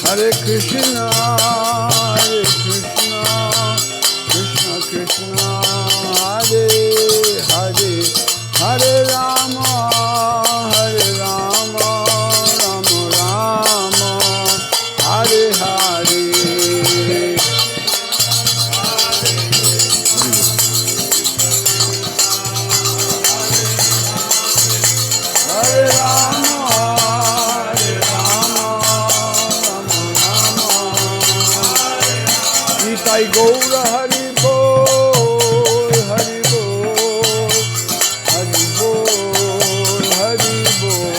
Hare Krishna, Krishna Krishna, Hare Hare, Hare Rama, Rama Rama, Hare Hare. Hare Rama, Nitai Gaura Hari Bol, Hari Bol, Hari Bol, Hari Bol.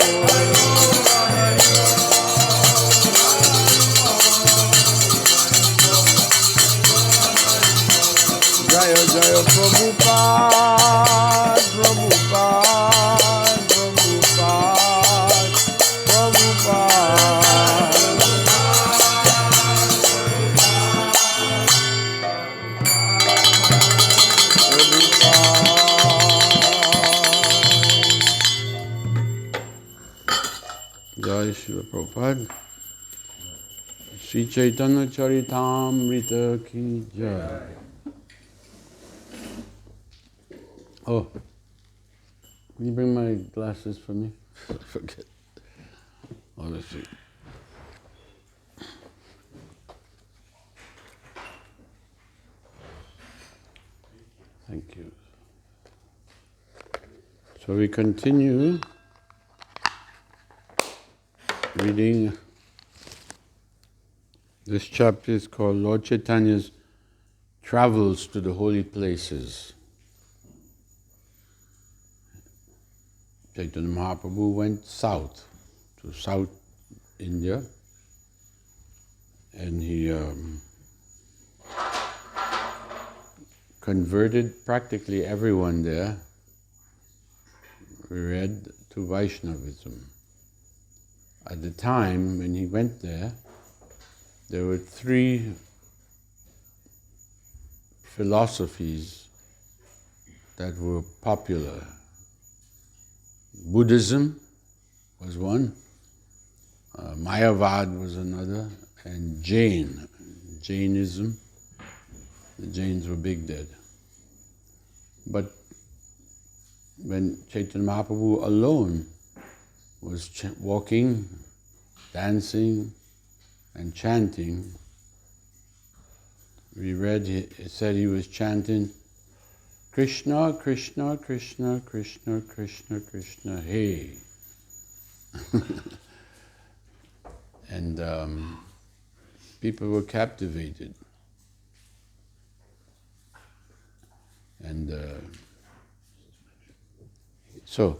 Jaya Jaya Prabhupada, Prabhupada, Prabhupada, Prabhupada. Jai Shri Prabhupada. Sri Chaitanya Charitamrita ki jai. Oh, can you bring my glasses for me? I forget. Oh, let's see. Thank you. So we continue reading. This chapter is called Lord Chaitanya's Travels to the Holy Places. Chaitanya Mahaprabhu went south, to South India, and he converted practically everyone there, we read, to Vaishnavism. At the time when he went there were three philosophies that were popular. Buddhism was one, Mayavad was another, and Jainism. The Jains were big dead. But when Chaitanya Mahaprabhu alone was walking, dancing, and chanting, we read, it said he was chanting, Krishna, Krishna, Krishna, Krishna, Krishna, Krishna, hey. And people were captivated. And so,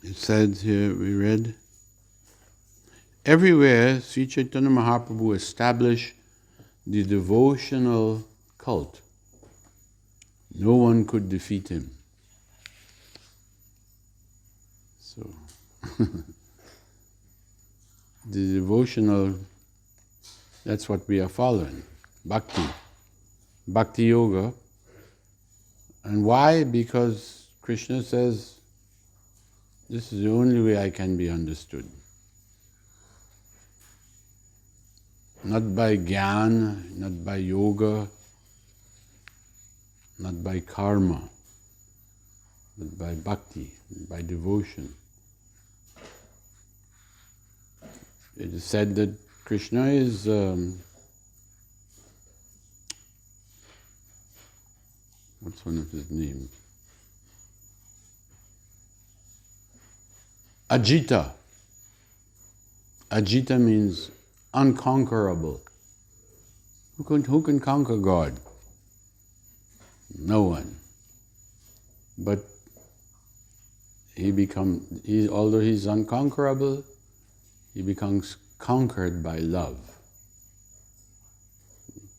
it said here, we read, everywhere Sri Chaitanya Mahaprabhu established the devotional cult. No one could defeat him. So, the devotional, that's what we are following, bhakti, bhakti yoga. And why? Because Krishna says, this is the only way I can be understood. Not by jnana, not by yoga, not by karma, but by bhakti, by devotion. It is said that Krishna is what's one of his names? Ajita. Ajita means unconquerable. Who can conquer God? No one. But although he's unconquerable, he becomes conquered by love.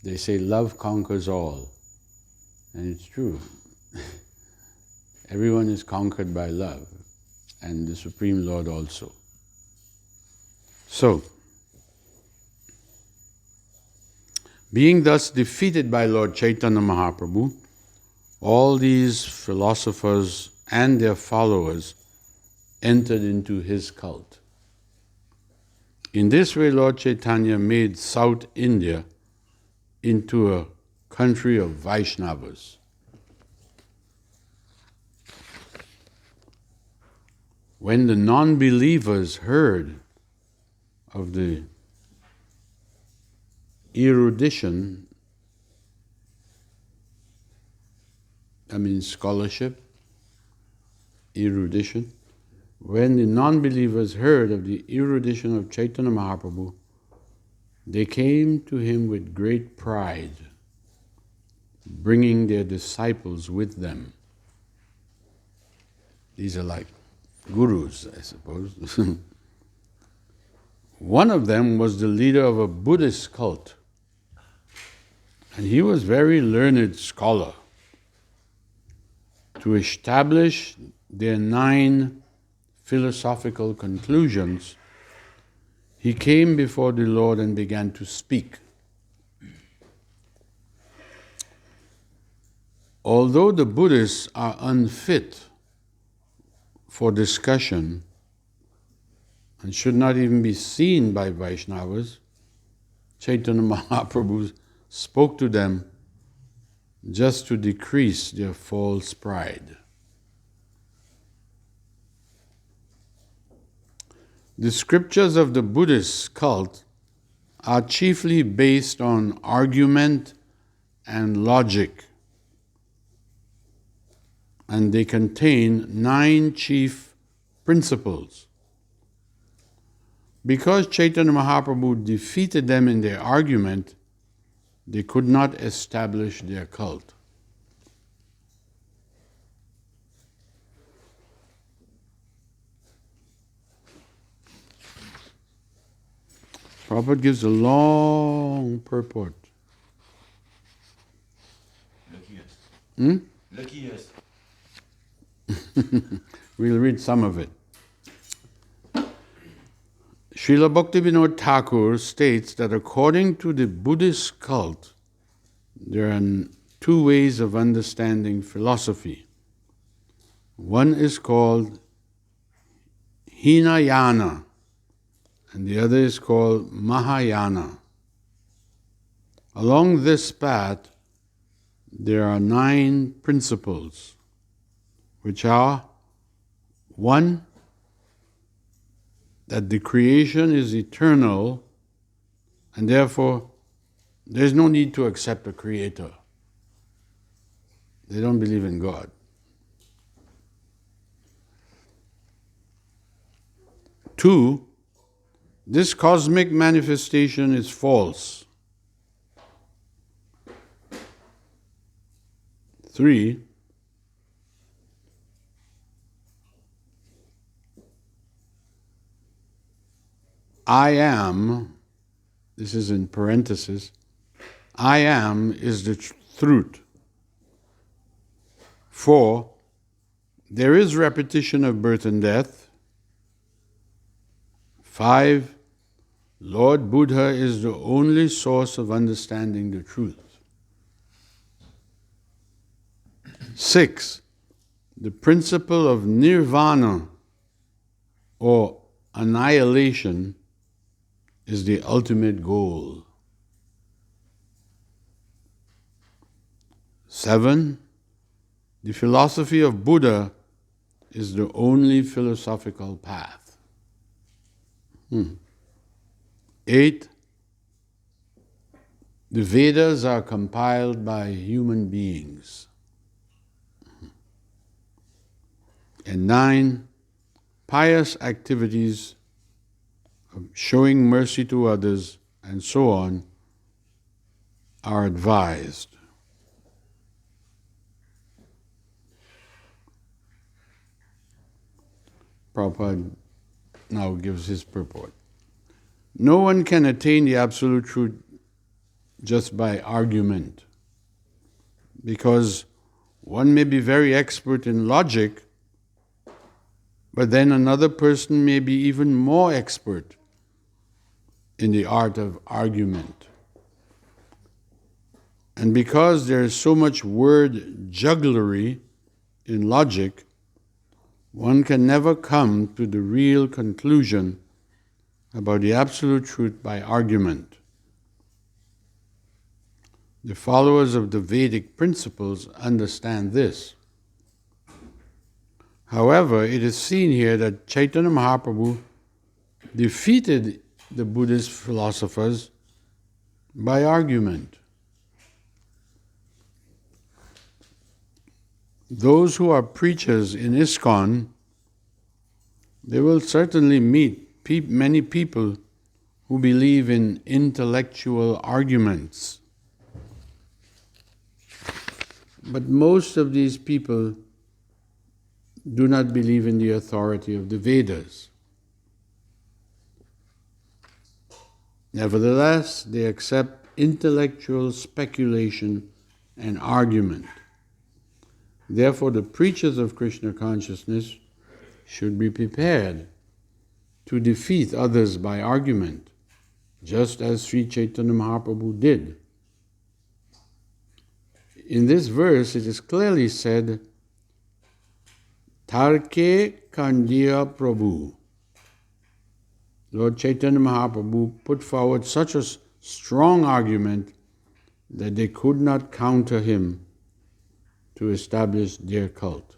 They say love conquers all. And it's true. Everyone is conquered by love. and the Supreme Lord also. So, being thus defeated by Lord Chaitanya Mahaprabhu, all these philosophers and their followers entered into his cult. In this way, Lord Chaitanya made South India into a country of Vaishnavas. When the non-believers heard of the erudition, scholarship, erudition, when the non-believers heard of the erudition of Chaitanya Mahaprabhu, they came to him with great pride, bringing their disciples with them. These are like gurus, I suppose. One of them was the leader of a Buddhist cult, and he was a very learned scholar. To establish their 9 philosophical conclusions, he came before the Lord and began to speak. Although the Buddhists are unfit for discussion and should not even be seen by Vaishnavas, Chaitanya Mahaprabhu spoke to them just to decrease their false pride. The scriptures of the Buddhist cult are chiefly based on argument and logic, and they contain 9 chief principles. Because Chaitanya Mahaprabhu defeated them in their argument, they could not establish their cult. Prabhupada gives a long purport. Lucky us. We'll read some of it. Srila Bhaktivinoda Thakur states that according to the Buddhist cult, there are 2 ways of understanding philosophy. One is called Hinayana, and the other is called Mahayana. Along this path, there are 9 principles, which are: 1, that the creation is eternal, and therefore there's no need to accept a creator. They don't believe in God. 2, this cosmic manifestation is false. 3, I am, this is in parenthesis, I am is the truth. 4, there is repetition of birth and death. 5, Lord Buddha is the only source of understanding the truth. 6, the principle of nirvana or annihilation is the ultimate goal. 7, the philosophy of Buddha is the only philosophical path. 8, the Vedas are compiled by human beings. And 9, pious activities of showing mercy to others and so on are advised. Prabhupada now gives his purport. No one can attain the absolute truth just by argument, because one may be very expert in logic, But then another person may be even more expert in the art of argument. And because there is so much word jugglery in logic, one can never come to the real conclusion about the absolute truth by argument. The followers of the Vedic principles understand this. However, it is seen here that Chaitanya Mahaprabhu defeated the Buddhist philosophers by argument. Those who are preachers in ISKCON, they will certainly meet many people who believe in intellectual arguments. But most of these people do not believe in the authority of the Vedas. Nevertheless, they accept intellectual speculation and argument. Therefore, the preachers of Krishna consciousness should be prepared to defeat others by argument, just as Sri Chaitanya Mahaprabhu did. In this verse, it is clearly said, Tarke Kandiya Prabhu. Lord Chaitanya Mahaprabhu put forward such a strong argument that they could not counter him to establish their cult.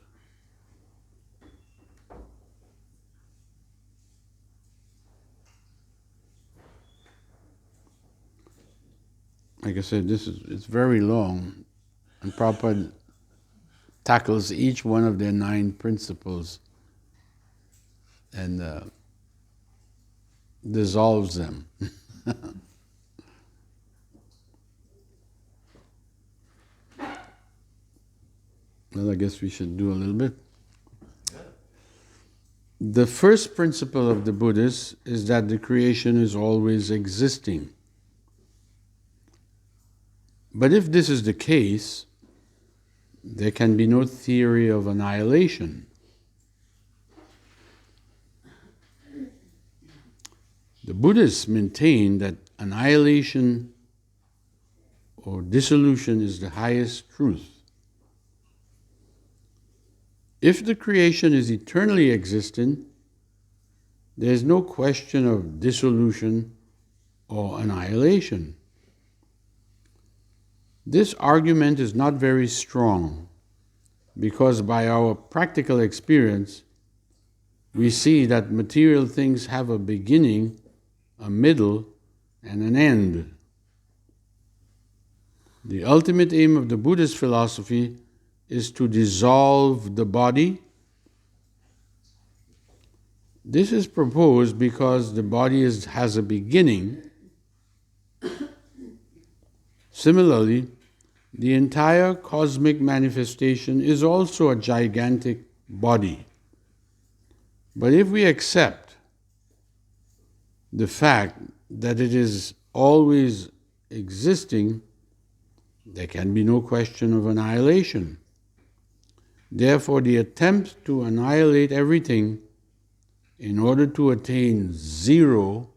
Like I said, it's very long, and Prabhupada tackles each one of their 9 principles and dissolves them. Well, I guess we should do a little bit. The first principle of the Buddhists is that the creation is always existing. But if this is the case, there can be no theory of annihilation. The Buddhists maintain that annihilation or dissolution is the highest truth. If the creation is eternally existent, there is no question of dissolution or annihilation. This argument is not very strong because by our practical experience, we see that material things have a beginning, a middle, and an end. The ultimate aim of the Buddhist philosophy is to dissolve the body. This is proposed because the body has a beginning. Similarly, the entire cosmic manifestation is also a gigantic body. But if we accept the fact that it is always existing, there can be no question of annihilation. Therefore, the attempt to annihilate everything in order to attain zero,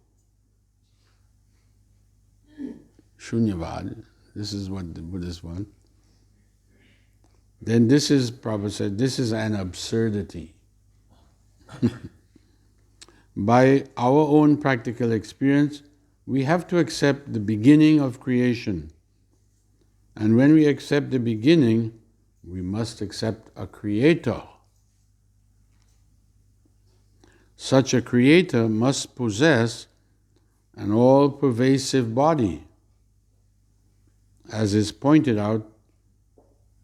shunyavad, this is what the Buddhists want, then this is, Prabhupada said, this is an absurdity. By our own practical experience, we have to accept the beginning of creation. And when we accept the beginning, we must accept a creator. Such a creator must possess an all-pervasive body, as is pointed out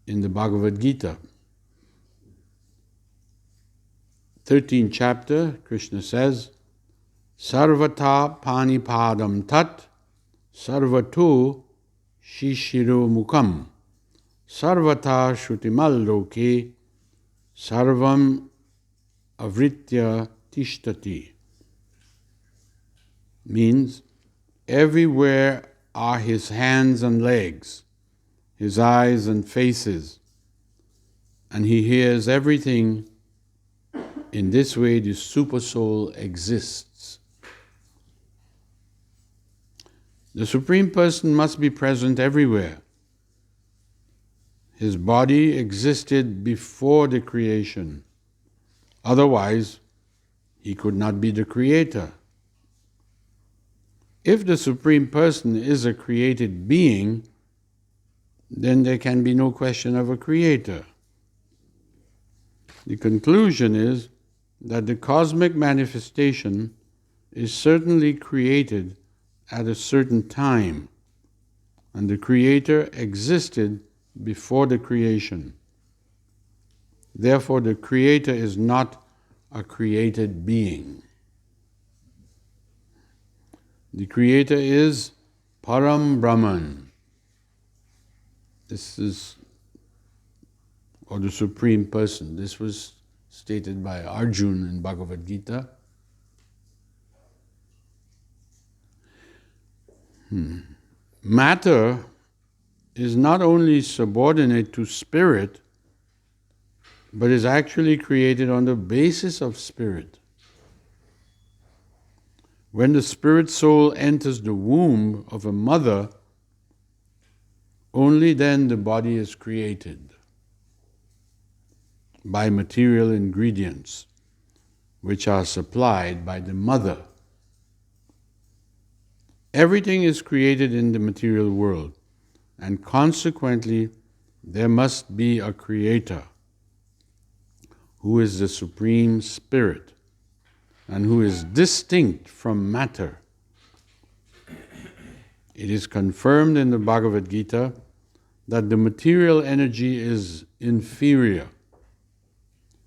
in the Bhagavad Gita. 13th chapter, Krishna says, Sarvata panipadam tat, sarvato shishiro mukam, sarvata shutimal loke, sarvam avritya tishtati. Means, everywhere are his hands and legs, his eyes and faces, and he hears everything In this way, the Supersoul exists. The Supreme Person must be present everywhere. His body existed before the creation. Otherwise, he could not be the creator. If the Supreme Person is a created being, then there can be no question of a creator. The conclusion is that the cosmic manifestation is certainly created at a certain time, and the creator existed before the creation. Therefore, the creator is not a created being. The creator is Param Brahman. This is, or the Supreme Person. This was stated by Arjuna in Bhagavad Gita. Matter is not only subordinate to spirit, but is actually created on the basis of spirit. When the spirit soul enters the womb of a mother, only then the body is created by material ingredients which are supplied by the mother. Everything is created in the material world, and consequently there must be a creator who is the Supreme Spirit and who is distinct from matter. It is confirmed in the Bhagavad Gita that the material energy is inferior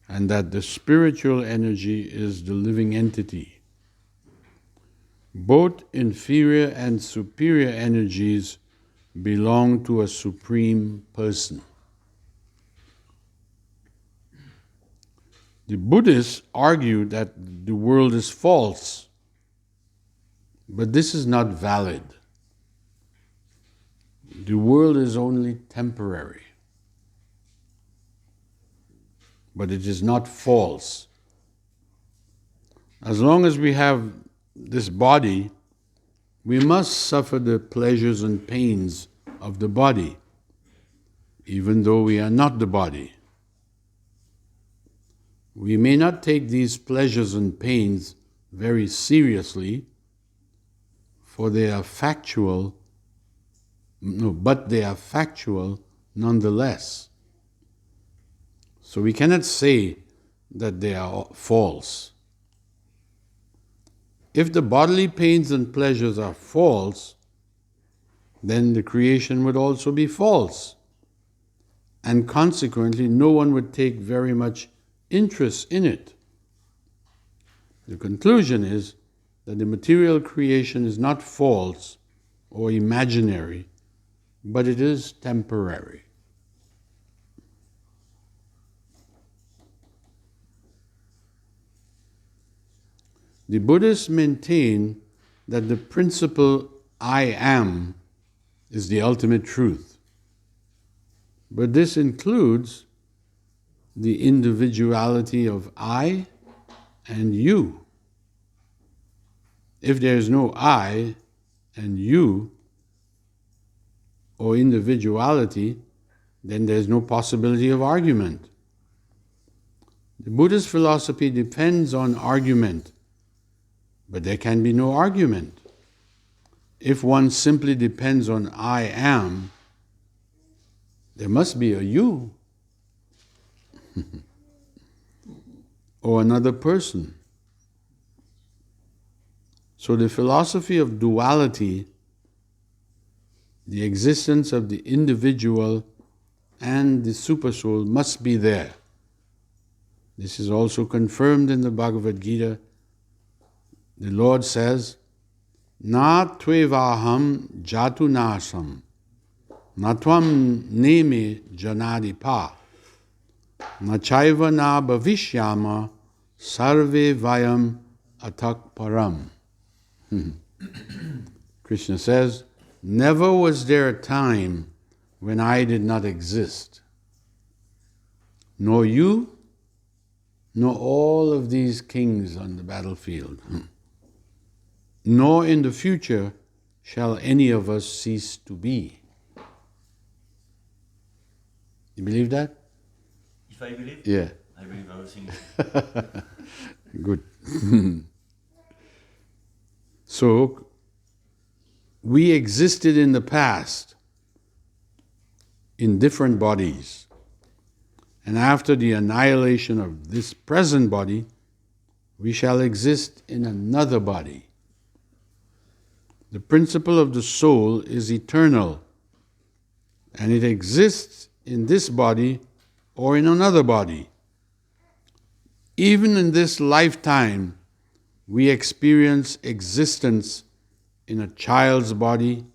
and that the spiritual energy is the living entity. Both inferior and superior energies belong to a Supreme Person. The Buddhists argue that the world is false, but this is not valid. The world is only temporary, but it is not false. As long as we have this body, we must suffer the pleasures and pains of the body, even though we are not the body. We may not take these pleasures and pains very seriously, for they are factual, but they are factual nonetheless. So we cannot say that they are false. If the bodily pains and pleasures are false, then the creation would also be false. And consequently, no one would take very much interest in it. The conclusion is that the material creation is not false or imaginary, but it is temporary. The Buddhists maintain that the principle I am is the ultimate truth. But this includes the individuality of I and you. If there is no I and you or individuality, then there is no possibility of argument. The Buddhist philosophy depends on argument, but there can be no argument. If one simply depends on I am, there must be a you or another person. So the philosophy of duality, the existence of the individual and the supersoul must be there. This is also confirmed in the Bhagavad Gita. The Lord says, Na tvevaham jatu nasam, na tvam neme janadipa, na chaiva na bhavishyama, sarve vayam atak param. Krishna says, never was there a time when I did not exist. Nor you, nor all of these kings on the battlefield, nor in the future shall any of us cease to be. You believe that? If I believe? Yeah. I believe everything. Good. So, we existed in the past in different bodies. And after the annihilation of this present body, we shall exist in another body. The principle of the soul is eternal, and it exists in this body or in another body. Even in this lifetime, we experience existence in a child's body,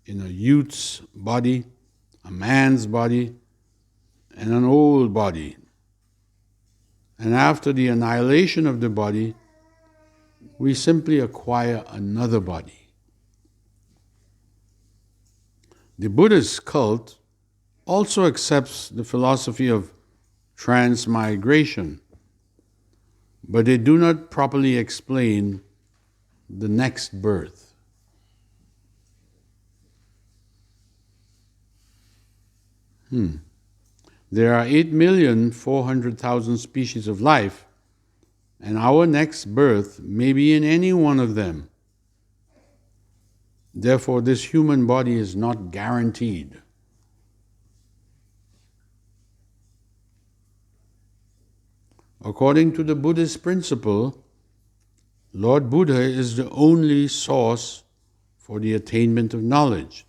in a youth's body, a man's body, and an old body. And after the annihilation of the body, we simply acquire another body. The Buddhist cult also accepts the philosophy of transmigration, but they do not properly explain the next birth. There are 8,400,000 species of life, and our next birth may be in any one of them. Therefore, this human body is not guaranteed. According to the Buddhist principle, Lord Buddha is the only source for the attainment of knowledge.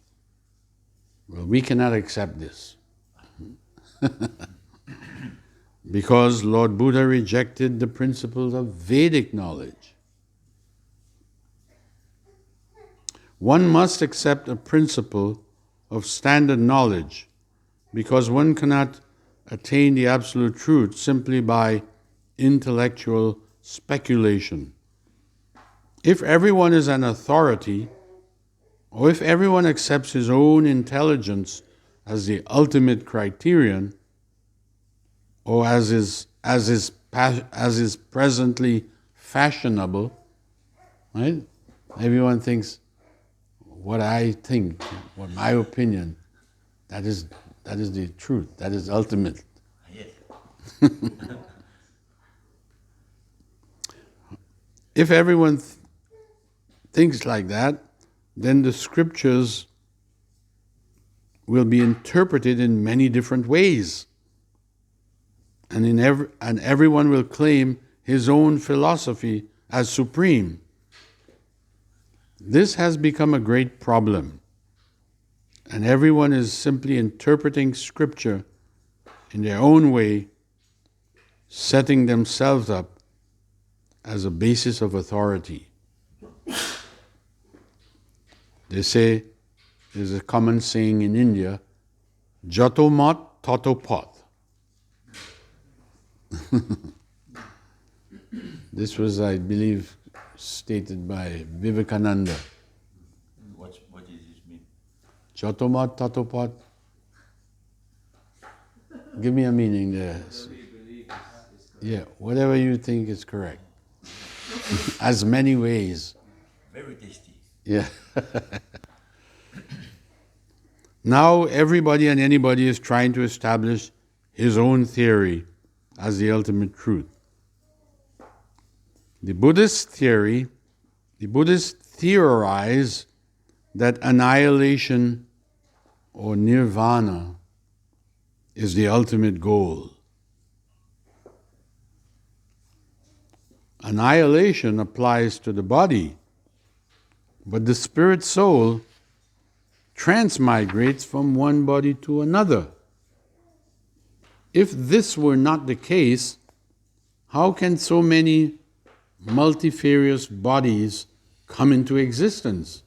Well, we cannot accept this. Because Lord Buddha rejected the principles of Vedic knowledge. One must accept a principle of standard knowledge because one cannot attain the absolute truth simply by intellectual speculation. If everyone is an authority, or if everyone accepts his own intelligence as the ultimate criterion, or as is presently fashionable, right? Everyone thinks what I think, what my opinion, that is the truth, that is ultimate. Yes. If everyone thinks like that, then the scriptures will be interpreted in many different ways. And everyone will claim his own philosophy as supreme. This has become a great problem, and everyone is simply interpreting scripture in their own way, setting themselves up as a basis of authority. They say, there's a common saying in India, Jato mat, tato pat. This was, I believe, stated by Vivekananda. What does this mean? Jato mat, tato pat. Give me a meaning there. Yeah, whatever you think is correct. As many ways. Very tasty. Yeah. Now everybody and anybody is trying to establish his own theory as the ultimate truth. The Buddhists theorize that annihilation or nirvana is the ultimate goal. Annihilation applies to the body, but the spirit soul transmigrates from one body to another. If this were not the case, how can so many multifarious bodies come into existence?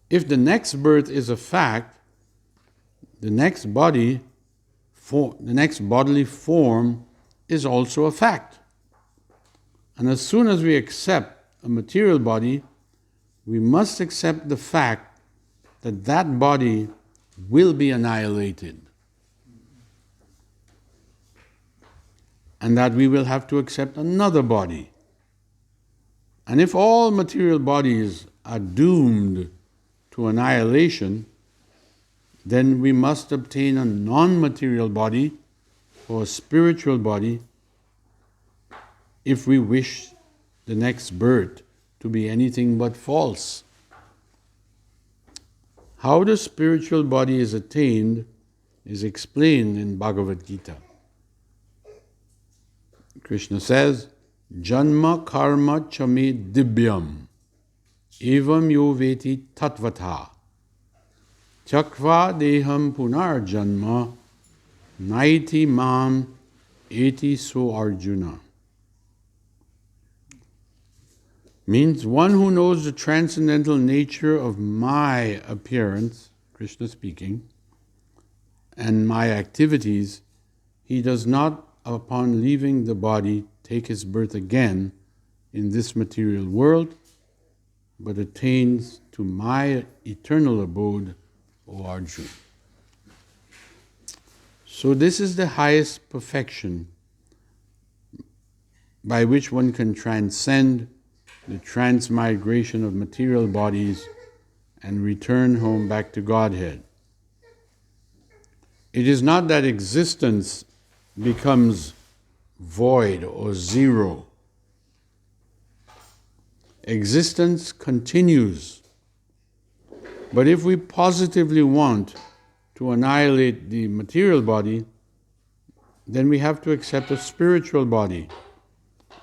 If the next birth is a fact, the next bodily form is also a fact. And as soon as we accept a material body, we must accept the fact that that body will be annihilated. and that we will have to accept another body. And if all material bodies are doomed to annihilation, then we must obtain a non-material body or a spiritual body if we wish the next birth to be anything but false. How the spiritual body is attained is explained in Bhagavad Gita. Krishna says, Janma karma chame dibyam evam yo veti tatvatha chakva deham punar janma naiti mam eti so Arjuna. Means one who knows the transcendental nature of my appearance, Krishna speaking, and my activities, he does not, upon leaving the body, take his birth again in this material world, but attains to my eternal abode, O Arjuna. So this is the highest perfection by which one can transcend the transmigration of material bodies and return home back to Godhead. It is not that existence becomes void or zero. Existence continues. But if we positively want to annihilate the material body, then we have to accept a spiritual body.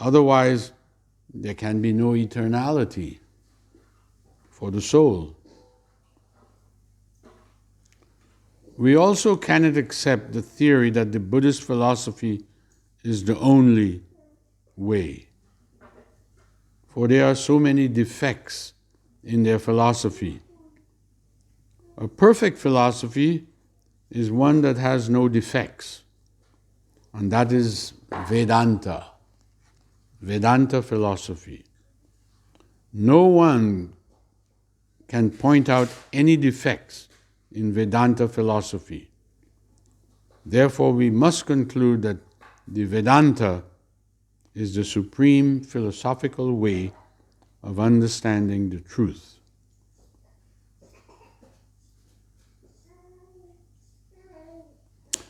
Otherwise, there can be no eternality for the soul. We also cannot accept the theory that the Buddhist philosophy is the only way, for there are so many defects in their philosophy. A perfect philosophy is one that has no defects, and that is Vedanta. Vedanta philosophy. No one can point out any defects in Vedanta philosophy. Therefore, we must conclude that the Vedanta is the supreme philosophical way of understanding the truth.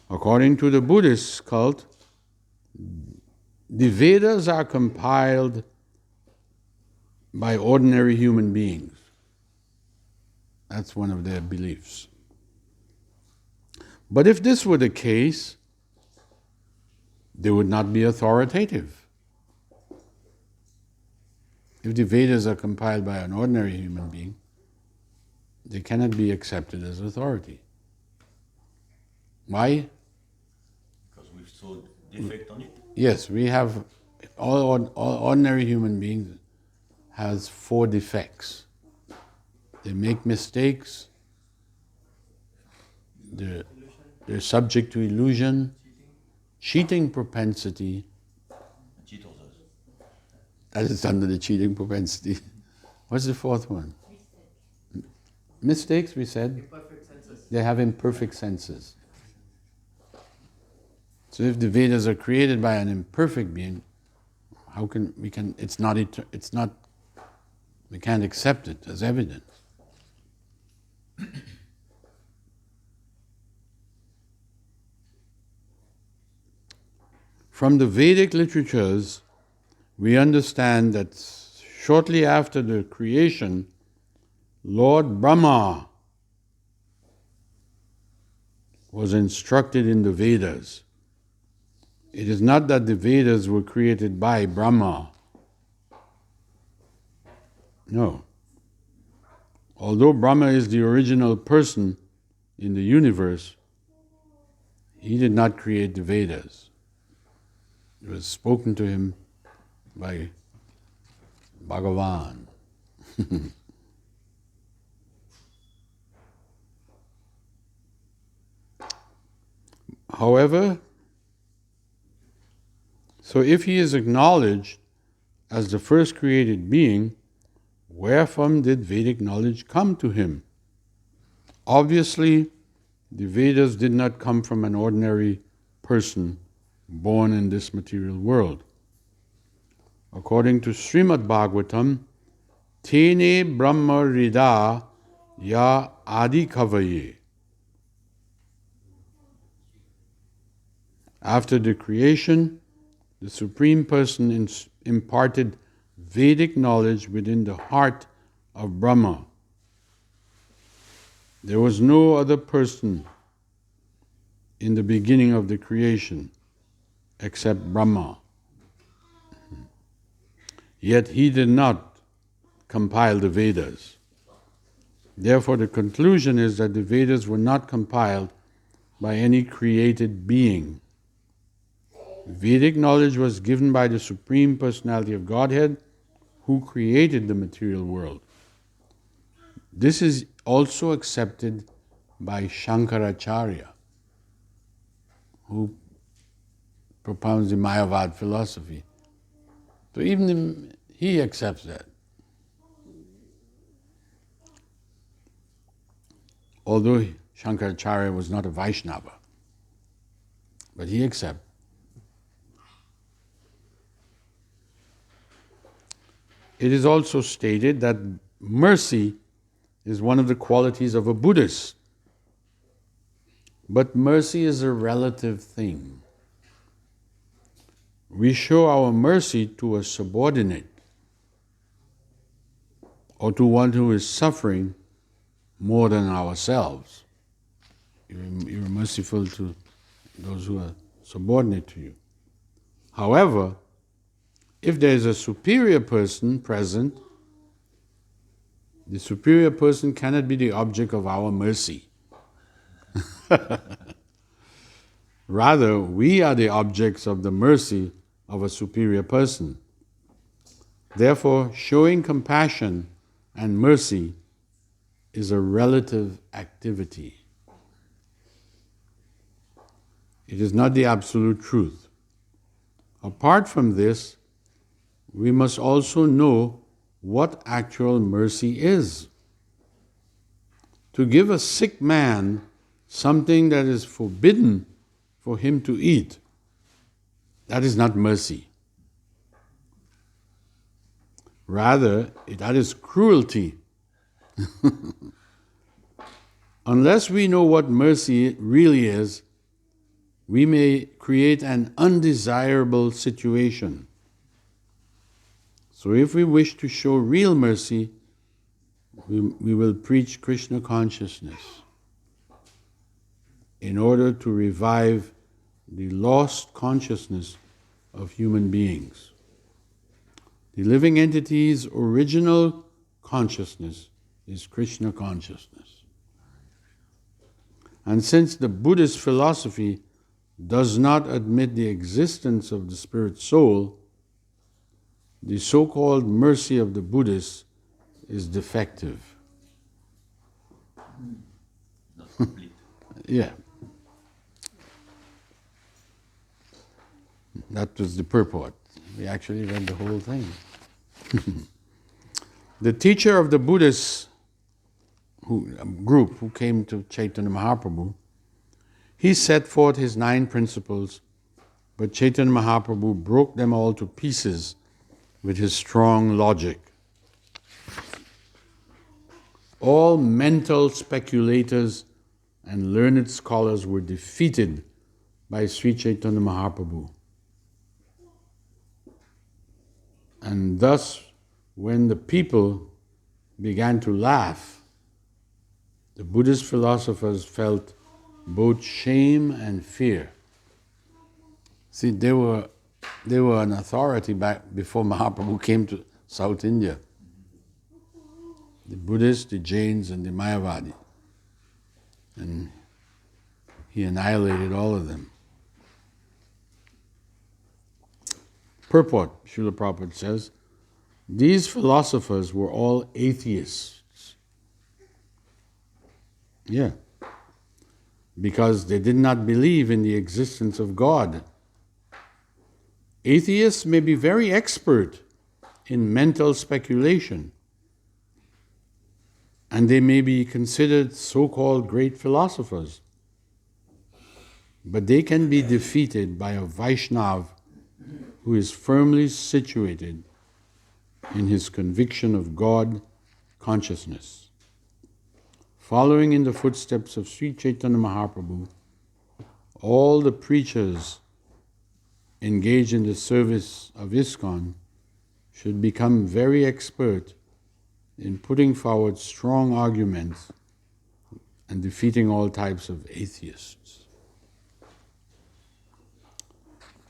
According to the Buddhist cult, the Vedas are compiled by ordinary human beings. That's one of their beliefs. But if this were the case, they would not be authoritative. If the Vedas are compiled by an ordinary human being, they cannot be accepted as authority. Why? Because we saw defect on it. Yes, we have, all ordinary human beings has 4 defects. They make mistakes, they're subject to illusion, cheating propensity. Cheat others. That is under the cheating propensity. What's the 4th one? Mistakes, we said. Imperfect senses. They have imperfect senses. So if the Vedas are created by an imperfect being, how can we can't accept it as evidence. From the Vedic literatures, we understand that shortly after the creation, Lord Brahma was instructed in the Vedas. It is not that the Vedas were created by Brahma. No. Although Brahma is the original person in the universe, he did not create the Vedas. It was spoken to him by Bhagavan. However, so if he is acknowledged as the first created being, wherefrom did Vedic knowledge come to him? Obviously, the Vedas did not come from an ordinary person born in this material world. According to Srimad Bhagavatam, Tene Brahma Rida Ya Adi Kavaye. After the creation, the Supreme Person imparted Vedic knowledge within the heart of Brahma. There was no other person in the beginning of the creation except Brahma. Yet he did not compile the Vedas. Therefore, the conclusion is that the Vedas were not compiled by any created being. Vedic knowledge was given by the Supreme Personality of Godhead, who created the material world. This is also accepted by Shankaracharya, who propounds the Mayavad philosophy. So even he accepts that. Although Shankaracharya was not a Vaishnava, but he accepts. It is also stated that mercy is one of the qualities of a Buddhist. But mercy is a relative thing. We show our mercy to a subordinate or to one who is suffering more than ourselves. You're merciful to those who are subordinate to you. However, if there is a superior person present, the superior person cannot be the object of our mercy. Rather, we are the objects of the mercy of a superior person. Therefore, showing compassion and mercy is a relative activity. It is not the absolute truth. Apart from this, we must also know what actual mercy is. To give a sick man something that is forbidden for him to eat, that is not mercy. Rather, that is cruelty. Unless we know what mercy really is, we may create an undesirable situation. So if we wish to show real mercy, we will preach Krishna consciousness in order to revive the lost consciousness of human beings. The living entity's original consciousness is Krishna consciousness. And since the Buddhist philosophy does not admit the existence of the spirit soul, the so-called mercy of the Buddhists is defective. Not complete. Yeah. That was the purport. We actually read the whole thing. The teacher of the Buddhist group who came to Chaitanya Mahaprabhu, he set forth his 9 principles, but Chaitanya Mahaprabhu broke them all to pieces with his strong logic. All mental speculators and learned scholars were defeated by Sri Chaitanya Mahaprabhu. And thus, when the people began to laugh, the Buddhist philosophers felt both shame and fear. See, they were an authority back before Mahaprabhu came to South India. The Buddhists, the Jains, and the Mayavadi. And he annihilated all of them. Purport, Srila Prabhupada says, these philosophers were all atheists. Yeah. Because they did not believe in the existence of God. Atheists may be very expert in mental speculation, and they may be considered so-called great philosophers. but they can be defeated by a Vaishnav who is firmly situated in his conviction of God consciousness. Following in the footsteps of Sri Chaitanya Mahaprabhu, all the preachers engaged in the service of ISKCON should become very expert in putting forward strong arguments and defeating all types of atheists.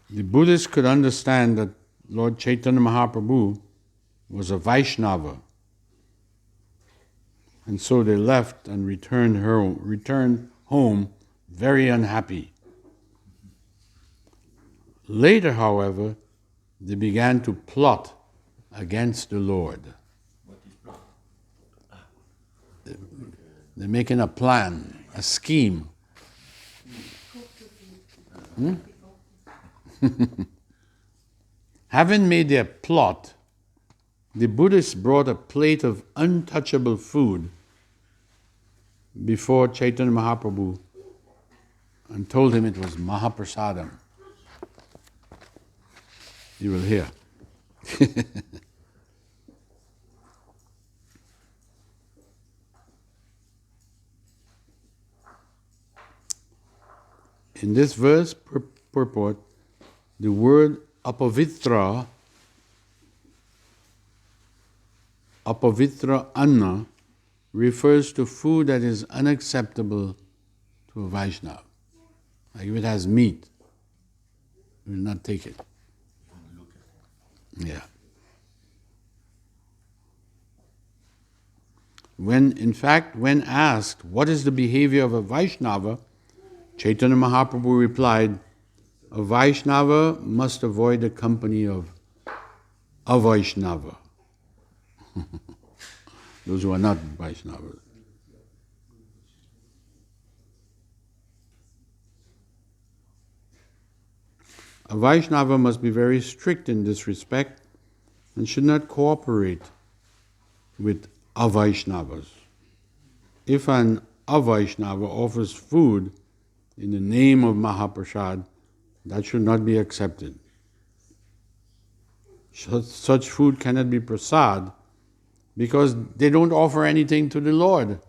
The Buddhists could understand that Lord Chaitanya Mahaprabhu was a Vaishnava, and so they left and returned home very unhappy. Later, however, they began to plot against the Lord. What is plot? They're making a plan, a scheme. Having made their plot, the Buddhists brought a plate of untouchable food before Chaitanya Mahaprabhu and told him it was Mahaprasadam. You will hear. In this verse purport, the word apavitra anna, refers to food that is unacceptable to a Vaishnava. Like if it has meat, he will not take it. Yeah. When asked what is the behavior of a Vaishnava, Chaitanya Mahaprabhu replied, a Vaishnava must avoid the company of a Vaishnava. Those who are not Vaishnavas. A Vaishnava must be very strict in this respect and should not cooperate with Avaishnavas. If an Avaishnava offers food in the name of Mahaprasad, that should not be accepted. Such food cannot be prasad because they don't offer anything to the Lord.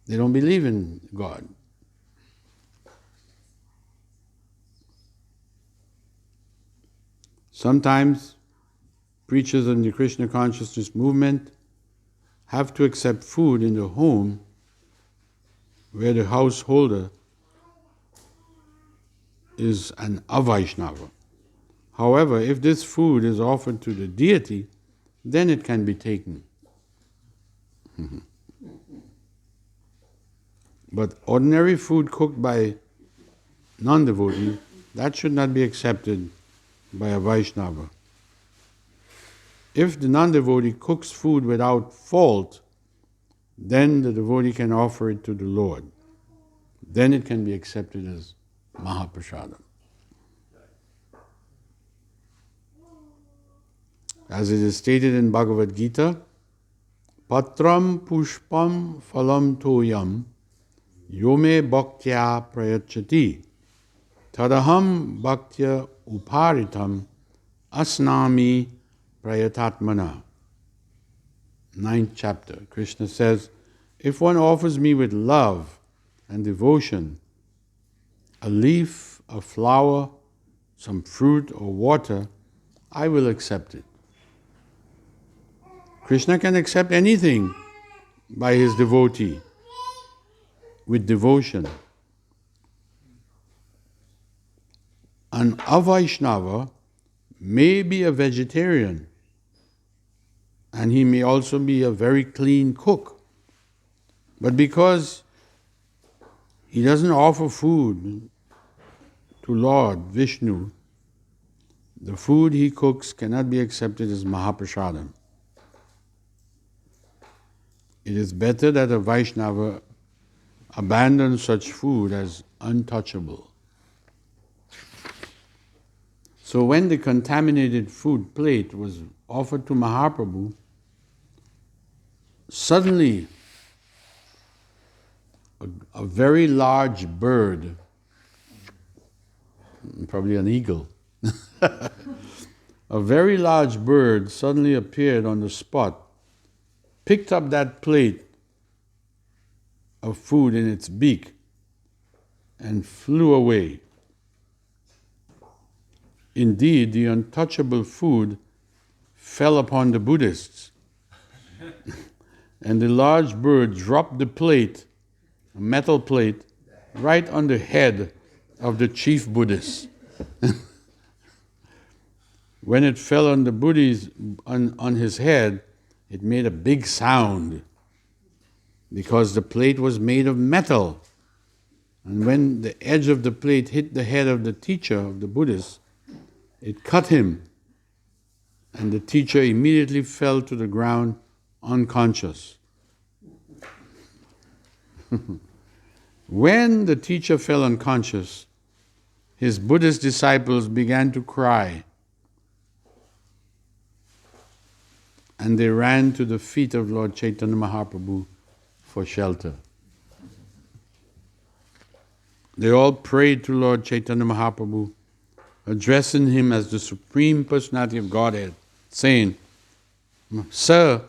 They don't believe in God. Sometimes preachers in the Krishna consciousness movement have to accept food in the home where the householder is an Avaishnava. However, if this food is offered to the deity, then it can be taken. But ordinary food cooked by non-devotee, that should not be accepted by a Vaishnava. If the non-devotee cooks food without fault, then the devotee can offer it to the Lord. Then it can be accepted as Mahaprasadam. As it is stated in Bhagavad Gita, Patram pushpam phalam toyam yome bhaktya prayachati tadaham bhaktya uparitam asnami prayatatmana. 9th chapter, Krishna says, if one offers me with love and devotion a leaf, a flower, some fruit or water, I will accept it. Krishna can accept anything by his devotee with devotion. An Avaishnava may be a vegetarian and he may also be a very clean cook. But because he doesn't offer food to Lord Vishnu, the food he cooks cannot be accepted as Mahaprasadam. It is better that a Vaishnava abandon such food as untouchable. So when the contaminated food plate was offered to Mahaprabhu, suddenly a very large bird probably an eagle. A very large bird suddenly appeared on the spot, picked up that plate of food in its beak, and flew away. Indeed, the untouchable food fell upon the Buddhists, and the large bird dropped the plate, a metal plate, right on the head of the chief Buddhist. When it fell on the Buddhist, on his head, it made a big sound because the plate was made of metal. And when the edge of the plate hit the head of the teacher of the Buddhist, it cut him, and the teacher immediately fell to the ground unconscious. When the teacher fell unconscious, his Buddhist disciples began to cry, and they ran to the feet of Lord Chaitanya Mahaprabhu for shelter. They all prayed to Lord Chaitanya Mahaprabhu, addressing him as the Supreme Personality of Godhead, saying, "Sir,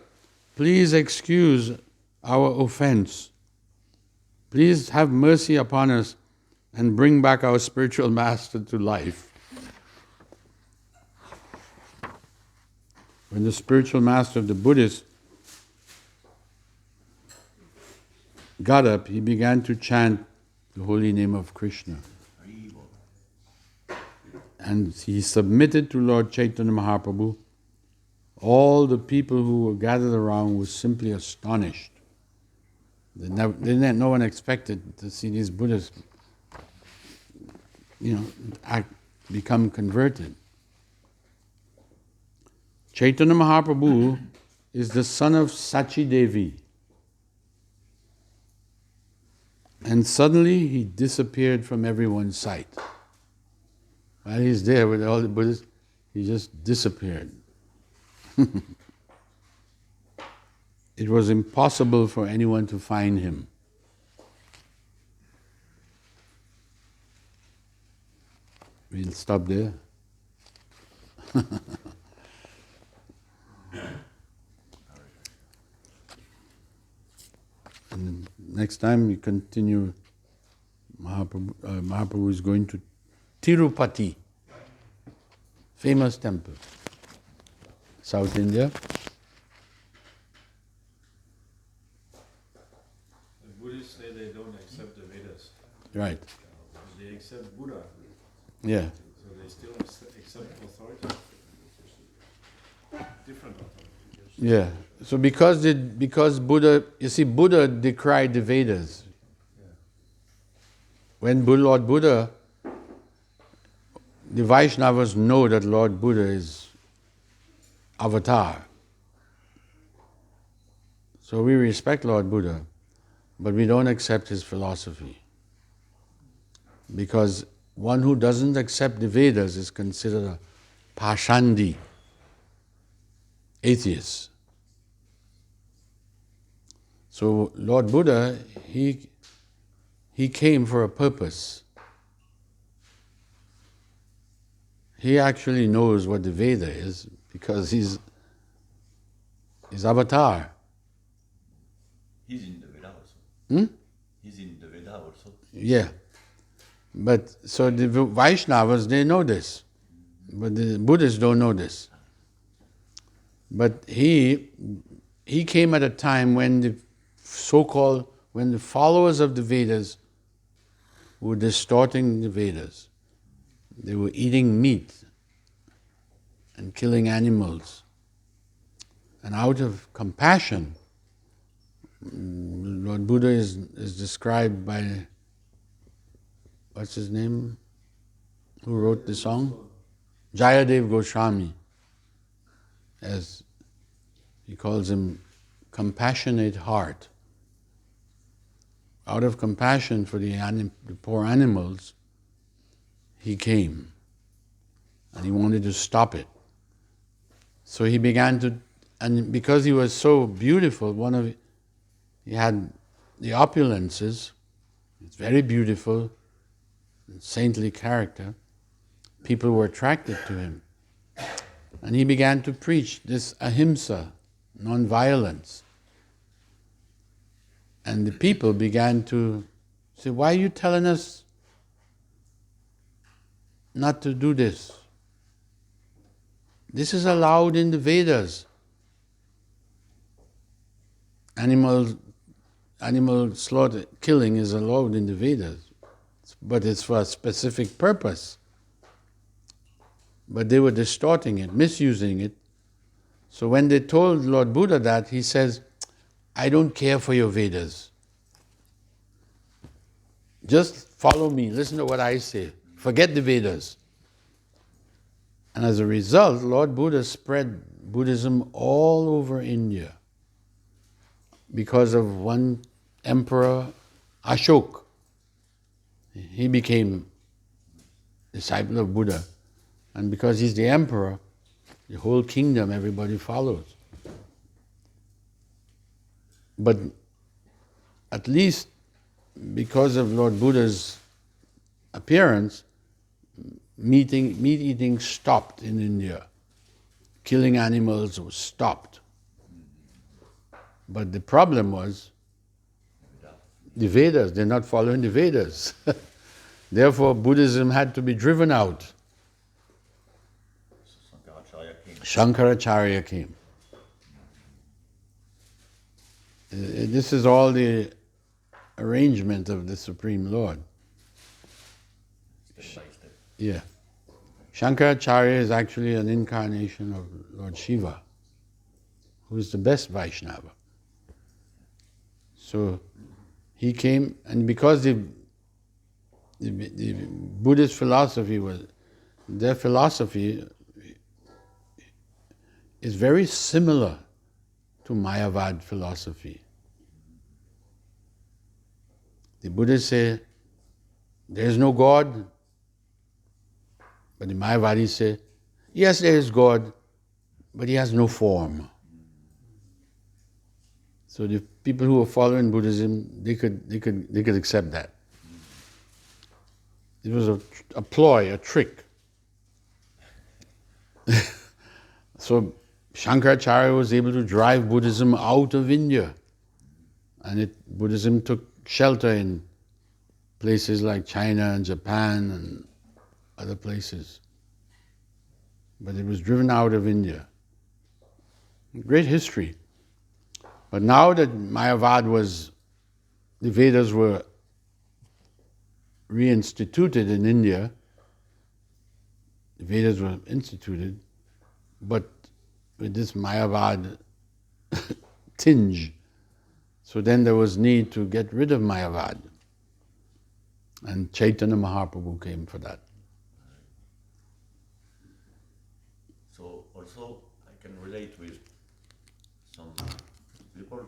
please excuse our offense. Please have mercy upon us and bring back our spiritual master to life." When the spiritual master of the Buddhists got up, he began to chant the holy name of Krishna. And he submitted to Lord Chaitanya Mahaprabhu. All the people who were gathered around were simply astonished. No one expected to see these Buddhists, become converted. Chaitanya Mahaprabhu is the son of Sachi Devi. And suddenly he disappeared from everyone's sight. While he's there with all the Buddhists, he just disappeared. It was impossible for anyone to find him. We'll stop there. And next time we continue. Mahaprabhu is going to Tirupati, famous temple, South India. The Buddhists say they don't accept the Vedas. Right. They accept Buddha. Yeah. So they still accept authority. Different authority. Yeah. So because Buddha, you see, Buddha decried the Vedas. Yeah. When Lord Buddha, the Vaishnavas know that Lord Buddha is avatar. So we respect Lord Buddha, but we don't accept his philosophy. Because one who doesn't accept the Vedas is considered a Pashandi, atheist. So Lord Buddha, he came for a purpose. He actually knows what the Veda is because he's avatar. He's in the Veda also. He's in the Veda also. Yeah. But so the Vaishnavas, they know this. But the Buddhists don't know this. But he came at a time when the followers of the Vedas were distorting the Vedas. They were eating meat and killing animals. And out of compassion, Lord Buddha is described by, what's his name? Who wrote the song? Jayadev Goswami. As he calls him, compassionate heart. Out of compassion for the poor animals, he came. And he wanted to stop it. So he began to, and because he was so beautiful, he had the opulences, it's very beautiful, saintly character, people were attracted to him. And he began to preach this ahimsa, non-violence. And the people began to say, why are you telling us not to do this? This is allowed in the Vedas. Animal slaughter, killing is allowed in the Vedas, but it's for a specific purpose. But they were distorting it, misusing it. So when they told Lord Buddha that, he says, I don't care for your Vedas. Just follow me, listen to what I say. Forget the Vedas. And as a result, Lord Buddha spread Buddhism all over India because of one emperor, Ashoka. He became disciple of Buddha. And because he's the emperor, the whole kingdom, everybody follows. But at least because of Lord Buddha's appearance, meat eating stopped in India. Killing animals was stopped. But the problem was the Vedas, they're not following the Vedas. Therefore, Buddhism had to be driven out. Shankaracharya came. This is all the arrangement of the Supreme Lord. Step by step. Yeah. Shankaracharya is actually an incarnation of Lord Shiva, who is the best Vaishnava. So he came, and because the Buddhist philosophy their philosophy is very similar to Mayavad philosophy. The Buddhists say, there is no God, but the Mayavadis say, yes, there is God, but he has no form. So the people who are following Buddhism, they could accept that. It was a ploy, a trick. So Shankaracharya was able to drive Buddhism out of India. And Buddhism took shelter in places like China and Japan and other places. But it was driven out of India. Great history. But now that Mayavad the Vedas were reinstituted in India, the Vedas were instituted, but with this Mayavad tinge. So then there was need to get rid of Mayavad. And Chaitanya Mahaprabhu came for that. So also I can relate with some people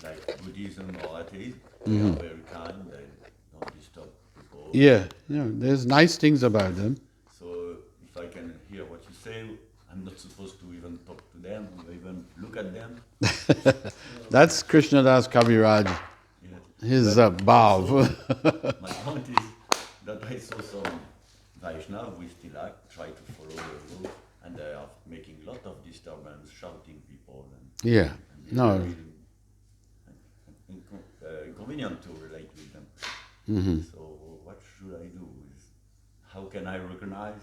like Buddhism or atheism. They are very kind, they don't disturb people. Yeah, there's nice things about them. So if I can hear what you say, I'm not supposed to even talk to them or even look at them. That's Krishnadas Kaviraj, his bhav. My point is that I saw some Vaishnava we still try to follow the rule, and they are making a lot of disturbance, shouting people. Yeah, no. Inconvenient to relate with them. So what should I do? How can I recognize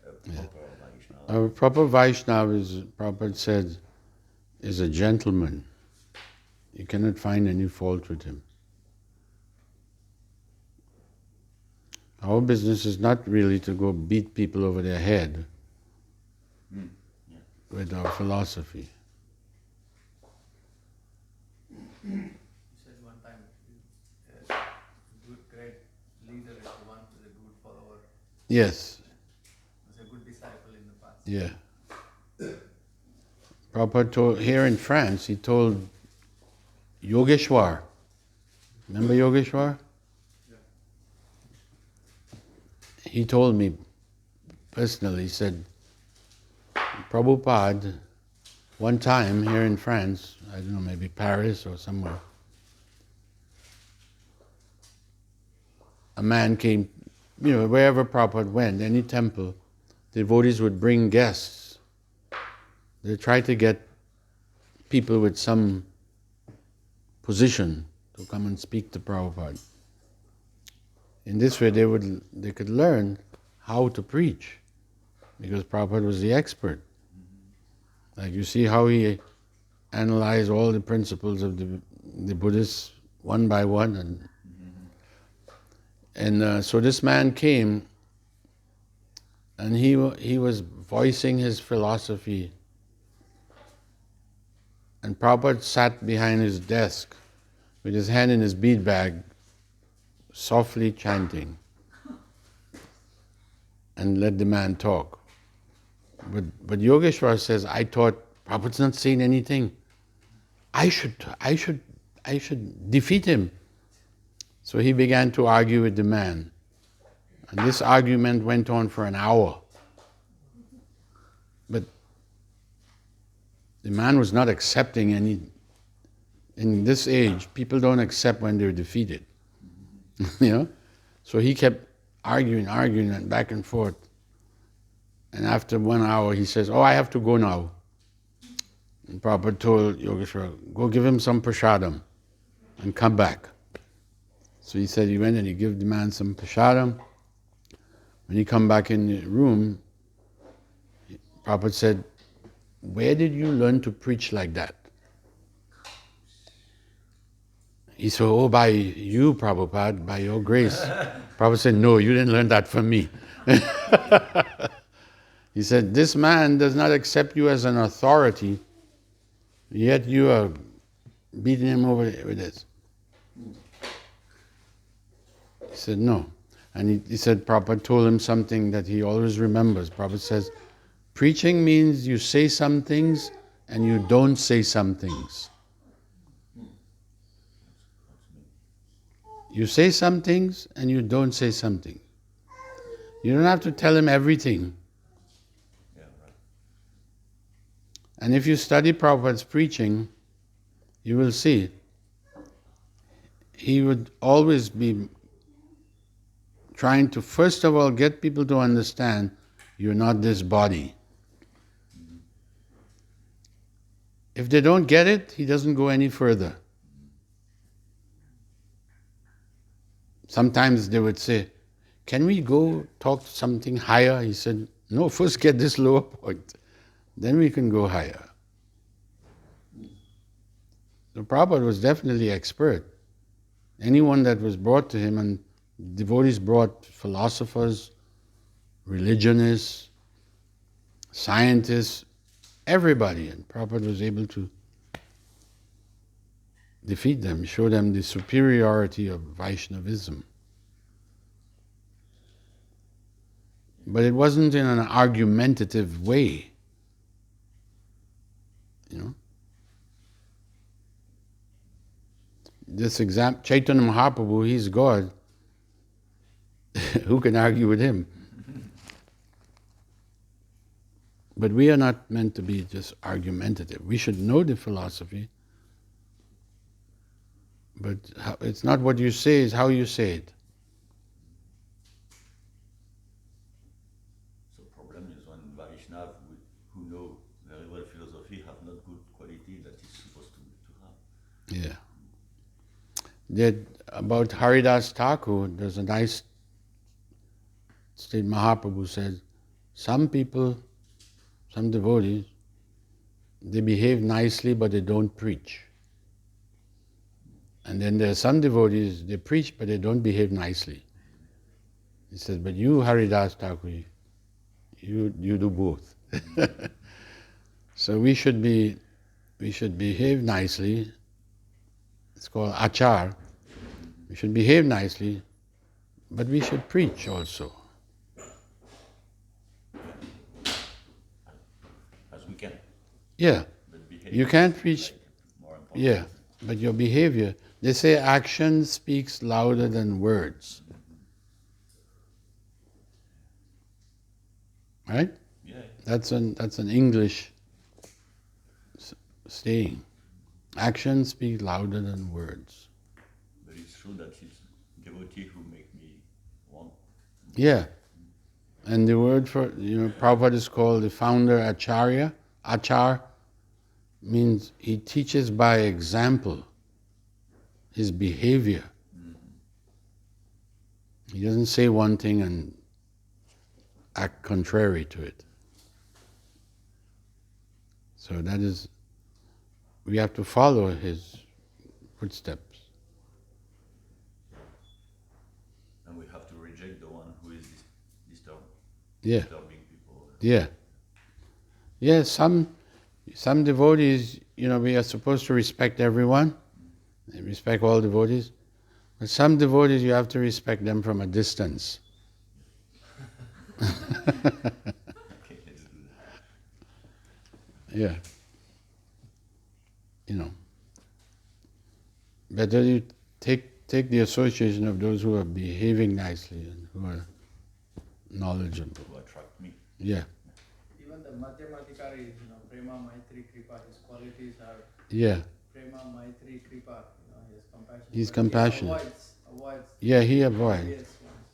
a proper Vaishnava? A proper Vaishnava, as Prabhupada said, is a gentleman. You cannot find any fault with him. Our business is not really to go beat people over their head with our philosophy. You said one time, a good, great leader is the one who is a good follower. Yes. Was a good disciple in the past. Yeah. Prabhupada told, here in France, he told Yogeshwar. Remember Yogeshwar? Yeah. He told me personally, he said, Prabhupada, one time here in France, I don't know, maybe Paris or somewhere, a man came wherever Prabhupada went, any temple, devotees would bring guests. They try to get people with some position to come and speak to Prabhupada. In this way, they could learn how to preach, because Prabhupada was the expert. Like you see how he analyzed all the principles of the Buddhists one by one, and so this man came, and he was voicing his philosophy. And Prabhupada sat behind his desk with his hand in his bead bag, softly chanting, and let the man talk. But Yogeshwar says, I thought Prabhupada's not saying anything. I should defeat him. So he began to argue with the man. And this argument went on for an hour. But the man was not accepting any. In this age, people don't accept when they're defeated. So he kept arguing and back and forth. And after 1 hour, he says, I have to go now. And Prabhupada told Yogeshwar, go give him some prasadam and come back. So he said he went and he gave the man some prasadam. When he come back in the room, Prabhupada said, where did you learn to preach like that? He said, by you, Prabhupada, by your grace. Prabhupada said, no, you didn't learn that from me. He said, this man does not accept you as an authority, yet you are beating him over with this. He said, no. And he said, Prabhupada told him something that he always remembers. Prabhupada says, preaching means you say some things and you don't say some things. You say some things and you don't say something. You don't have to tell him everything. Yeah, right. And if you study Prabhupada's preaching, you will see he would always be trying to, first of all, get people to understand you're not this body. If they don't get it, he doesn't go any further. Sometimes they would say, can we go talk something higher? He said, no, first get this lower point, then we can go higher. So Prabhupada was definitely expert. Anyone that was brought to him, and devotees brought philosophers, religionists, scientists, everybody, and Prabhupada was able to defeat them, show them the superiority of Vaishnavism. But it wasn't in an argumentative way, This example, Chaitanya Mahaprabhu, he's God. Who can argue with him? But we are not meant to be just argumentative. We should know the philosophy, but it's not what you say, it's how you say it. So problem is when Vaishnava who know very well philosophy have not good quality that is supposed to have. Yeah. About Haridas Thakur, there's a nice state Mahaprabhu said, some people, some devotees, they behave nicely but they don't preach. And then there are some devotees, they preach but they don't behave nicely. He says, but you, Haridas Thakur, you do both. So we should behave nicely. It's called achar. We should behave nicely, but we should preach also. As we can. Yeah. But behavior You can't is preach. more important. Yeah, but your behavior. They say action speaks louder than words. Right? Yeah. That's an English saying. Action speaks louder than words. But it's true that it's devotee who make me want Yeah. And the word for, Prabhupada is called the founder Acharya. Achar means he teaches by example, his behavior. He doesn't say one thing and act contrary to it. So that is, we have to follow his footsteps. And we have to reject the one who is Yeah. disturbing people. Yeah. Yeah, some devotees, we are supposed to respect everyone, respect all devotees. But some devotees, you have to respect them from a distance. Okay, let's do that. Yeah. Better you take the association of those who are behaving nicely and who are knowledgeable. To attract me. Yeah. Even the Madhyamadhikari, Prema, Maitri, Kripa, his qualities are Yeah. Prema, Maitri, Kripa, he has compassion. He's But compassionate. He avoids Yeah, he avoids. obvious ones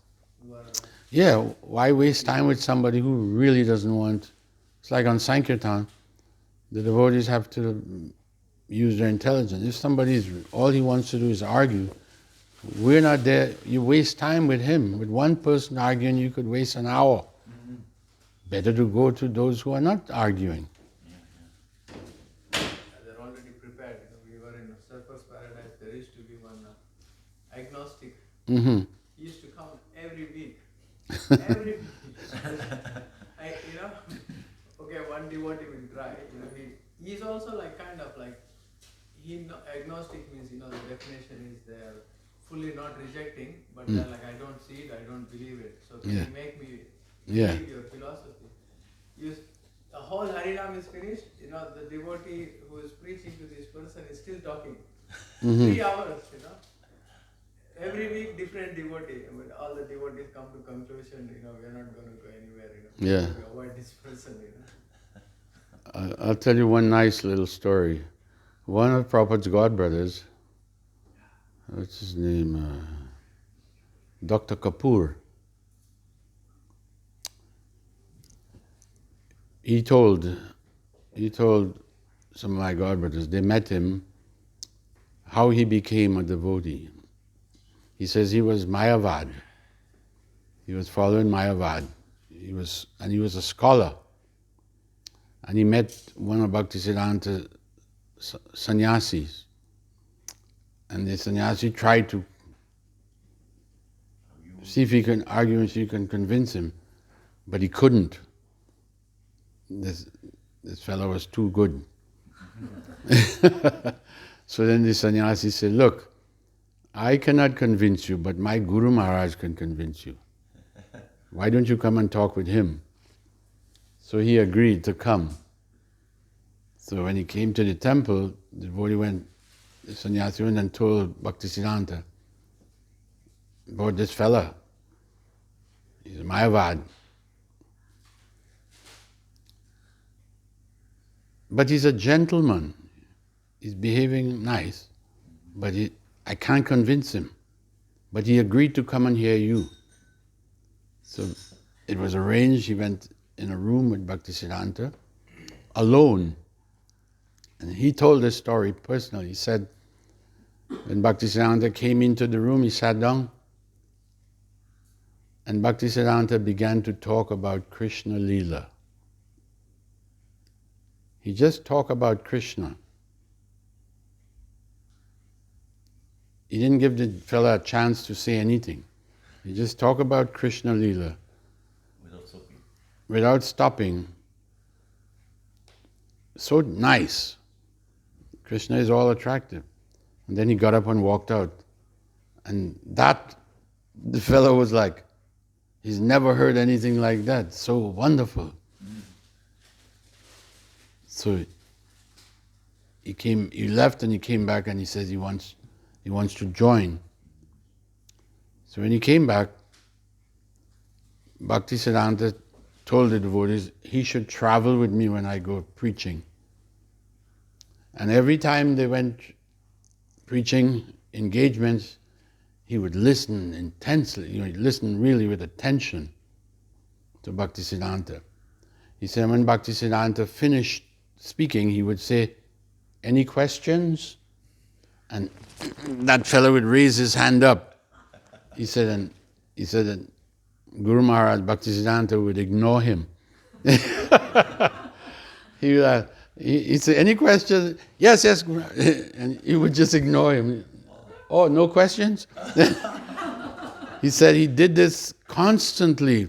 who are, Yeah, why waste time with somebody who really doesn't want? It's like on Sankirtan, the devotees have to use their intelligence. If all he wants to do is argue, we're not there. You waste time with him. With one person arguing, you could waste an hour. Better to go to those who are not arguing. they're already prepared. We were in Surfer's Paradise, there used to be one agnostic. Mm-hmm. He used to come every week. Every week. Okay, one devotee will try. He's also agnostic means, the definition is they're fully not rejecting, but they're like, I don't see it, I don't believe it. So can you make me believe your philosophy? The whole Harinam is finished, the devotee who is preaching to this person is still talking. 3 hours, Every week different devotee. But all the devotees come to conclusion, we're not going to go anywhere, Yeah. We avoid this person, I'll tell you one nice little story. One of Prabhupada's godbrothers, what's his name? Dr. Kapoor. He told some of my godbrothers, they met him, how he became a devotee. He says he was Mayavad. He was following Mayavad. He was a scholar. And he met one of Bhaktisiddhanta sannyasis. And the sannyasi tried to see if he can argue and see if he can convince him, but he couldn't. This fellow was too good. So then the sannyasi said, look, I cannot convince you, but my Guru Maharaj can convince you. Why don't you come and talk with him? So he agreed to come. So when he came to the temple, the sannyasi went and told Bhaktisiddhanta about this fella. He's a Mayavad. But he's a gentleman. He's behaving nice, but I can't convince him. But he agreed to come and hear you. So it was arranged, he went in a room with Bhaktisiddhanta, alone. And he told this story personally. He said, when Bhaktisiddhanta came into the room, he sat down, and Bhaktisiddhanta began to talk about Krishna Leela. He just talked about Krishna. He didn't give the fella a chance to say anything. He just talked about Krishna Leela. Without stopping. So nice. Krishna is all attractive. And then he got up and walked out. And the fellow was like, he's never heard anything like that. So wonderful. So he left and he came back and he says he wants to join. So when he came back, Bhaktisiddhanta told the devotees he should travel with me when I go preaching. And every time they went preaching engagements, he would listen intensely, he'd listen really with attention to Bhaktisiddhanta. He said when Bhaktisiddhanta finished speaking, he would say, "Any questions?" And that fellow would raise his hand up. He said, and Guru Maharaj Bhaktisiddhanta would ignore him. He'd say, "Any questions?" "Yes, yes." And he would just ignore him. "Oh, no questions?" He said he did this constantly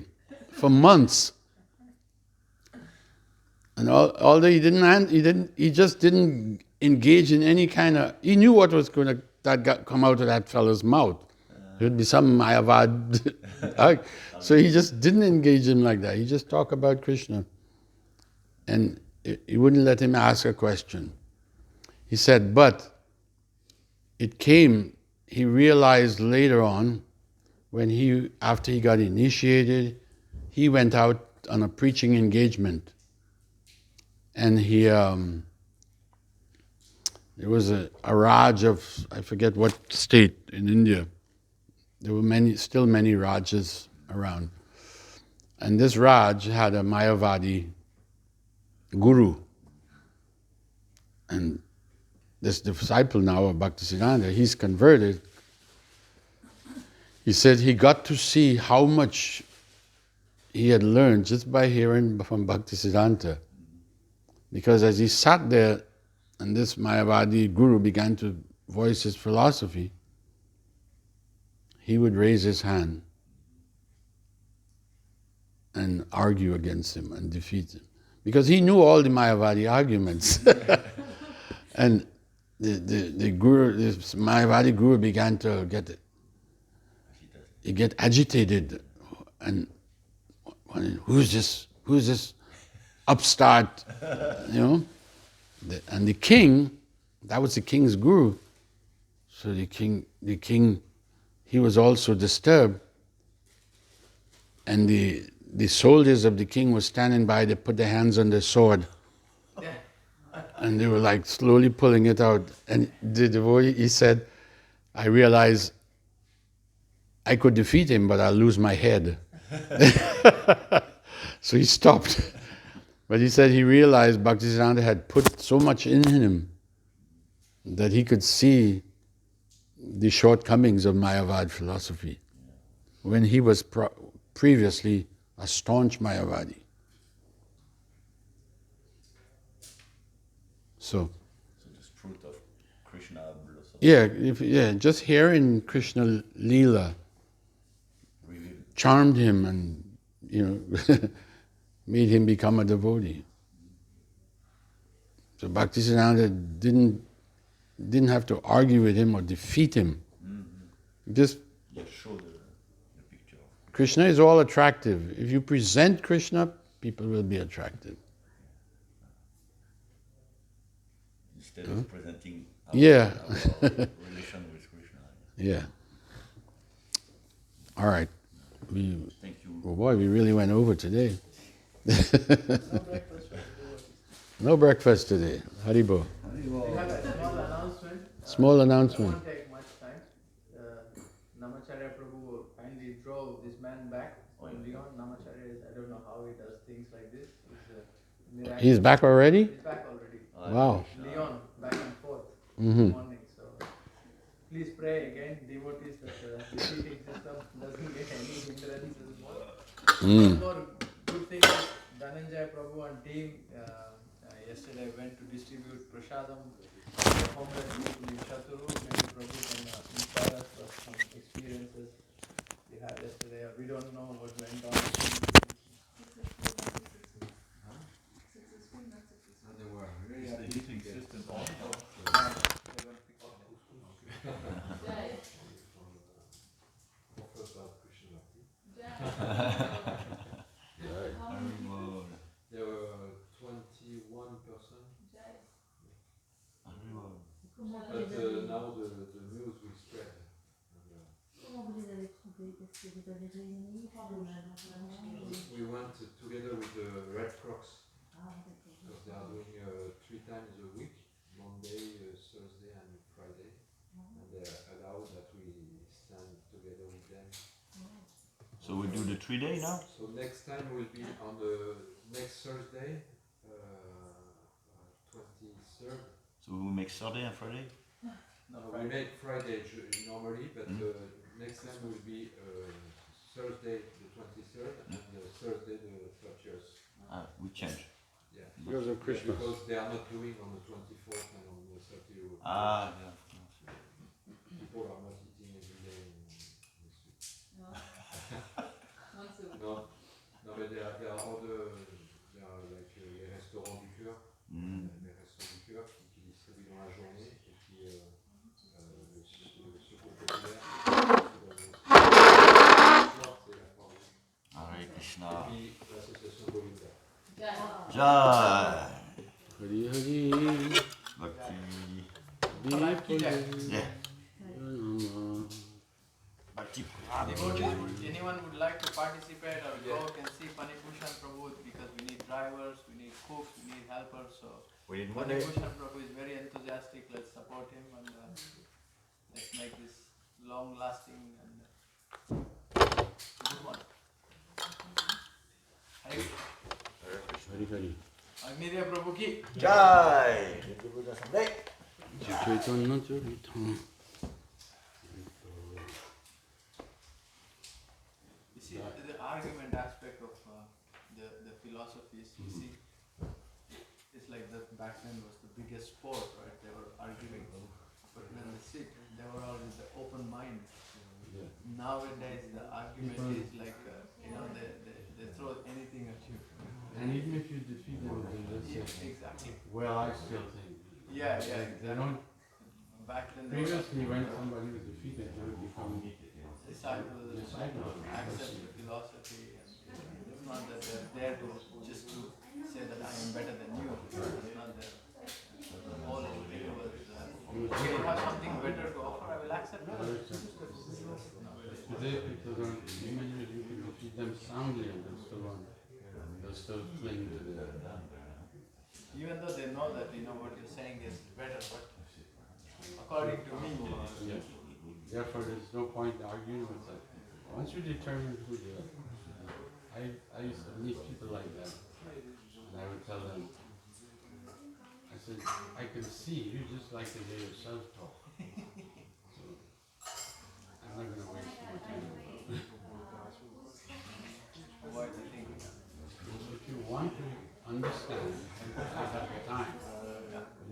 for months. And although he just didn't engage in any kind of. He knew what was going to come out of that fellow's mouth. It would be some Mayavad. So he just didn't engage him like that. He just talked about Krishna. And he wouldn't let him ask a question. He said, but he realized later on, after he got initiated, he went out on a preaching engagement. And there was a Raj of, I forget what state in India. There were still many Rajas around. And this Raj had a Mayavadi guru. And this disciple now of Bhaktisiddhanta, he's converted. He said he got to see how much he had learned just by hearing from Bhaktisiddhanta. Because as he sat there and this Mayavadi guru began to voice his philosophy, he would raise his hand and argue against him and defeat him. Because he knew all the Mayavadi arguments. And the guru, this Mayavadi guru began to get agitated. And who's this upstart, And the king, that was the king's guru. So the king, he was also disturbed. And the soldiers of the king were standing by, they put their hands on their sword. And they were like slowly pulling it out. And the devotee, he said, I realized I could defeat him, but I'll lose my head. So he stopped. But he said he realized Bhaktisiddhanta had put so much in him that he could see the shortcomings of Mayavad philosophy when he was previously a staunch Mayavadi. So this fruit of Krishna blossom. Yeah, just hearing Krishna Leela charmed him and, made him become a devotee. So Bhaktisiddhanta didn't have to argue with him or defeat him. Mm-hmm. Just show the picture. Krishna is all attractive. If you present Krishna, people will be attracted. Instead of presenting our relation with Krishna. Yeah. All right. Thank you. Oh boy, we really went over today. No breakfast. No breakfast today. Haribo. We have a small announcement. Small It announcement. won't take much time. Namacharya Prabhu kindly drove this man back from Leon. Namacharya I don't know how he does things like this. It's a miracle. He's back already? He's back already. Wow. Leon, back and forth in the morning. So please pray again, devotees, that the seating system doesn't get any hindrances more. One more good thing is Dhananjay Prabhu and team yesterday went to distribute prasadam to the homeless people in Chaturu. Maybe Prabhu can inspire us for some experiences we had yesterday. We don't know what went on. They were very Is the heating system on? There were 21%. But now the news will spread. Comment vous les avez trouvés? Qu'est-ce que vous avez réuni? We went together with the Red Cross because they are doing 3 times a week, Monday, Thursday and Friday. And they allow that we stand do the 3 day now? So next time will be on the next Thursday, 23rd. So we make Saturday and Friday? No, We make Friday normally, but next time will be Thursday the 23rd and Thursday the 30th. We change. Yeah. Because of Christmas. Because they are not doing on the 24th and on the 30th. Yeah. People are not eating every day this week. No. Once a week. No, but there are other, there are like les restaurants du cœur, les restaurants du cœur qui distribuent dans la journée et puis ce qu'on populaire, c'est la forme. Hare Krishna. Et puis l'association Govinda. Jai. Hari Hari. Bhakti. Yeah. Bhakti. Devotees, anyone would like to participate or go can see Pani Bhushan Prabhu because we need drivers, we need cooks, we need helpers. So We need Pani money. Bhushan Prabhu is very enthusiastic. Let's support him and let's make this long lasting and good one. Hari Hari Hari. Agnideva Prabhu ki. Jai. Chaitanya Charitam. You see, the argument aspect of the philosophies, you see, it's like that back then was the biggest sport, right? They were arguing. But when they sit, they were all with the open mind. Nowadays, the argument is like, they throw anything at you. And even if you defeat them, they just say, Exactly. well, I still think. Yeah, They exactly. don't. Back then, they were Previously, when somebody was defeated, they would become disciples, accept the philosophy, and it's not that they're there to just to say that I am better than you. It's not that. All it was, okay, you have something better to offer, I will accept it. Today, people don't. Even if you can defeat them soundly, and they'll still want. They'll still cling to the. Even though they know that what you're saying is better, but according to me, Yeah. Therefore, there's no point arguing with them. Once you determine who you are, I used to meet people like that, and I would tell them, I said, I can see you just like to hear yourself talk. So, I'm not going to waste more time. avoid the thing. If you want to understand, I have the time.